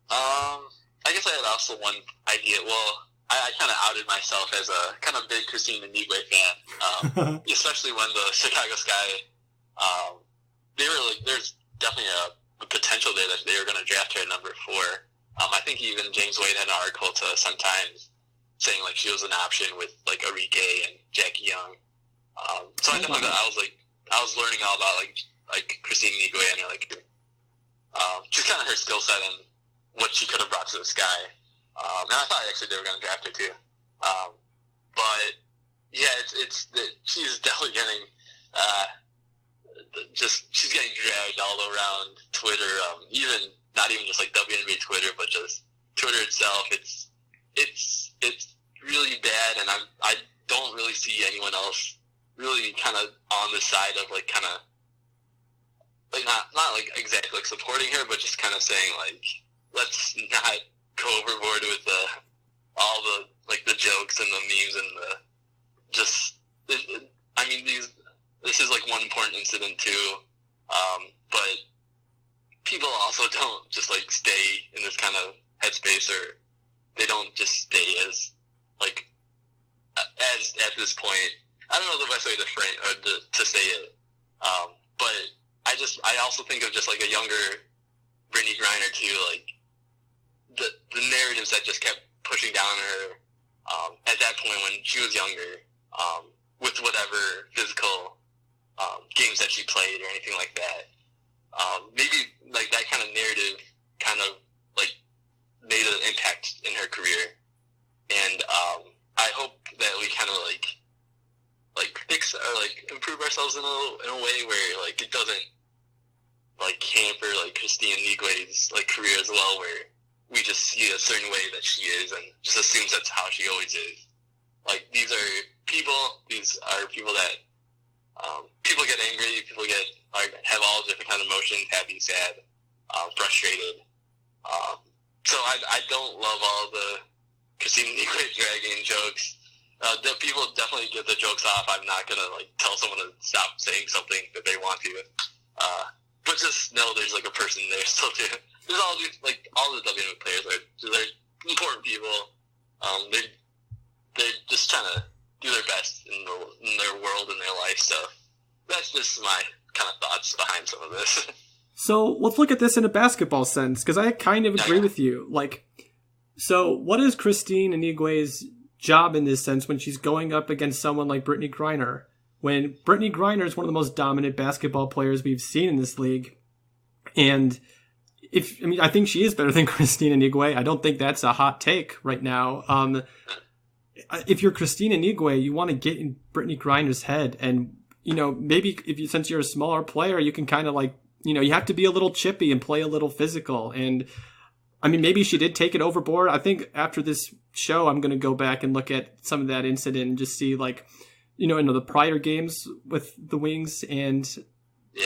I guess I had also one idea. Well, I kind of outed myself as a kind of big Christina Nigwe fan, especially when the Chicago Sky, there's definitely a potential there that they were going to draft her at number 4. I think even James Wade had an article to Sun-Times saying she was an option with Arike and Jackie Young. So I definitely I was learning all about Christine Nigwe and just kind of her skill set and what she could have brought to the Sky. And I thought actually they were going to draft her too. But yeah, she's definitely getting she's getting dragged all around Twitter. Not even just WNBA Twitter, but just Twitter itself. It's really bad, and I don't really see anyone else really kind of on the side of like not like exactly like supporting her, but just kind of saying like, let's not go overboard with all the like the jokes and the memes and the just. I mean, this is like one important incident too, but people also don't just like stay in this kind of headspace, or they don't just stay as like as at this point. I don't know the best way to frame or to say it, but I also think of just like a younger Brittney Griner too, like the narratives that just kept pushing down her at that point when she was younger, with whatever physical games that she played or anything like that. Maybe like that kind of narrative kind of like made an impact in her career, and I hope that we kind of like fix or like improve ourselves in a way where like it doesn't like hamper like Christine Nigue's like career as well, where we just see a certain way that she is and just assumes that's how she always is. Like these are people that people get angry, people get like have all different kind of emotions, happy, sad, frustrated. So I don't love all the Christine Nigue dragging jokes. The people definitely get the jokes off. I'm not gonna like tell someone to stop saying something that they want to, but just know there's like a person there still too. There's all these like all the WNBA players they're important people. They're just trying to do their best in their world and their life. So that's just my kind of thoughts behind some of this. So let's look at this in a basketball sense, because I kind of agree with you. Like, so what is Christine Nigue's job in this sense when she's going up against someone like Brittney Griner? When Brittney Griner is one of the most dominant basketball players we've seen in this league, and I think she is better than Christina Nigue. I don't think that's a hot take right now. If you're Christina Nigue, you want to get in Brittney Griner's head, and maybe since you're a smaller player, you can kind of like you have to be a little chippy and play a little physical. And I mean, maybe she did take it overboard. I think after this show, I'm going to go back and look at some of that incident and just see like in the prior games with the Wings and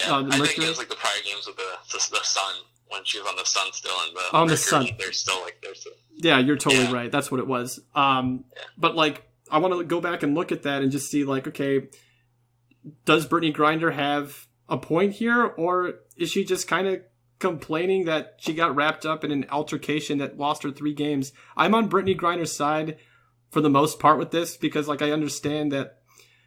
I think it was like the prior games with the Sun. When she was on the Sun still, and on the Sun, they're still like there's. Yeah, you're totally right. That's what it was. But like, I want to go back and look at that and just see like, okay, does Brittney Griner have a point here, or is she just kind of complaining that she got wrapped up in an altercation that lost her 3 games? I'm on Brittney Griner's side for the most part with this, because like I understand that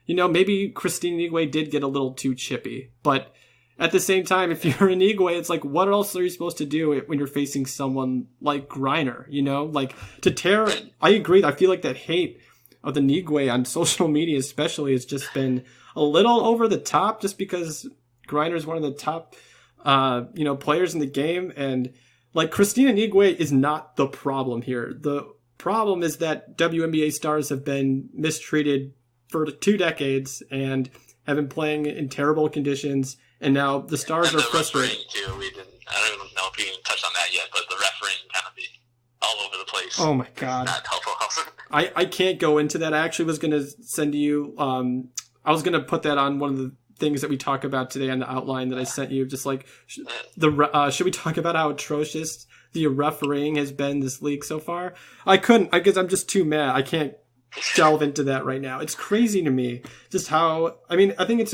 maybe Christine Nigue did get a little too chippy, but at the same time, if you're an Nigue, it's like, what else are you supposed to do when you're facing someone like Griner? Like to tear. I agree. I feel like that hate of the Nigue on social media, especially, has just been a little over the top. Just because Griner is one of the top, players in the game, and like Christina Nigue is not the problem here. The problem is that WNBA stars have been mistreated for 2 decades and have been playing in terrible conditions. And now the stars are frustrated. Too. I don't even know if we even touched on that yet, but the refereeing kind of be all over the place. Oh my god, not helpful. I can't go into that. I actually was going to send you. I was going to put that on one of the things that we talk about today on the outline that I sent you. Just like should we talk about how atrocious the refereeing has been this league so far? I couldn't. I guess I'm just too mad. I can't delve into that right now. It's crazy to me just how. I mean, I think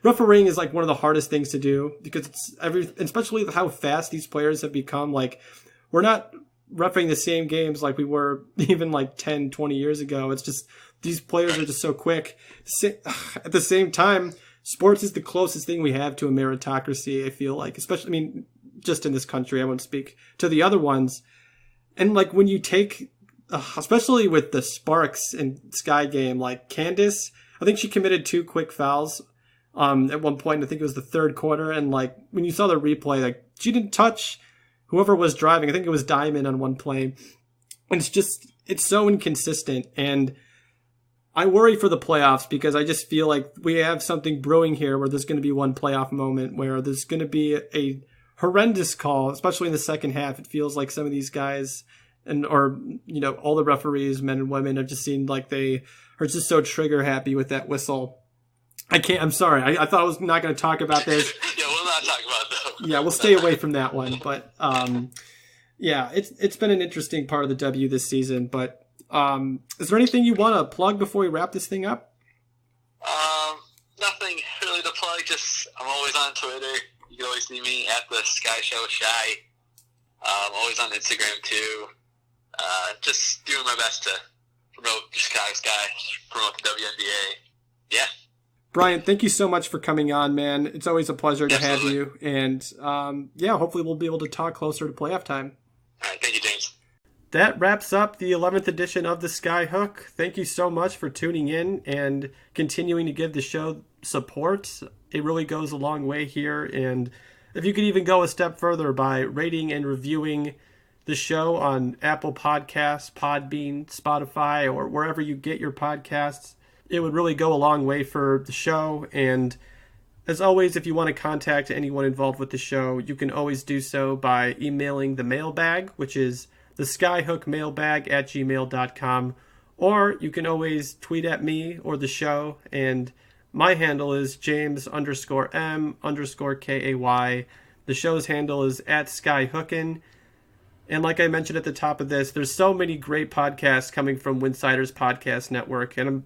refereeing is like one of the hardest things to do, because it's especially how fast these players have become. Like, we're not refereeing the same games like we were even like 10, 20 years ago. It's just these players are just so quick. At the same time, sports is the closest thing we have to a meritocracy, I feel like, especially, just in this country. I won't speak to the other ones. And like when you take, especially with the Sparks and Sky game, like Candace, I think she committed 2 quick fouls at one point. I think it was the 3rd quarter, and like when you saw the replay, like she didn't touch whoever was driving. I think it was Diamond on one play, and it's so inconsistent. And I worry for the playoffs, because I just feel like we have something brewing here where there's going to be one playoff moment where there's going to be a horrendous call, especially in the second half. It feels like some of these guys or all the referees, men and women, have just seemed like they are just so trigger happy with that whistle. I'm sorry. I thought I was not going to talk about this. Yeah, we'll not talk about though. Yeah, we'll stay away from that one. But yeah, it's been an interesting part of the W this season. But is there anything you want to plug before we wrap this thing up? Nothing really to plug. Just I'm always on Twitter. You can always see me at the Sky Show Shy. Always on Instagram too. Just doing my best to promote Chicago Sky, promote the WNBA. Yeah. Brian, thank you so much for coming on, man. It's always a pleasure to have you. And yeah, hopefully we'll be able to talk closer to playoff time. All right, thank you, James. That wraps up the 11th edition of the Skyhook. Thank you so much for tuning in and continuing to give the show support. It really goes a long way here. And if you could even go a step further by rating and reviewing the show on Apple Podcasts, Podbean, Spotify, or wherever you get your podcasts, it would really go a long way for the show. And as always, if you want to contact anyone involved with the show, you can always do so by emailing the mailbag, which is the skyhookmailbag@gmail.com, or you can always tweet at me or the show, and my handle is James_M_KAY. The show's handle is @Skyhookin'. And like I mentioned at the top of this, there's so many great podcasts coming from Winsidr's podcast network, and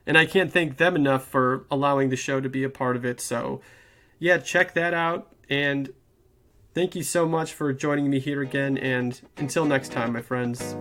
I can't thank them enough for allowing the show to be a part of it. So yeah, check that out. And thank you so much for joining me here again. And until next time, my friends.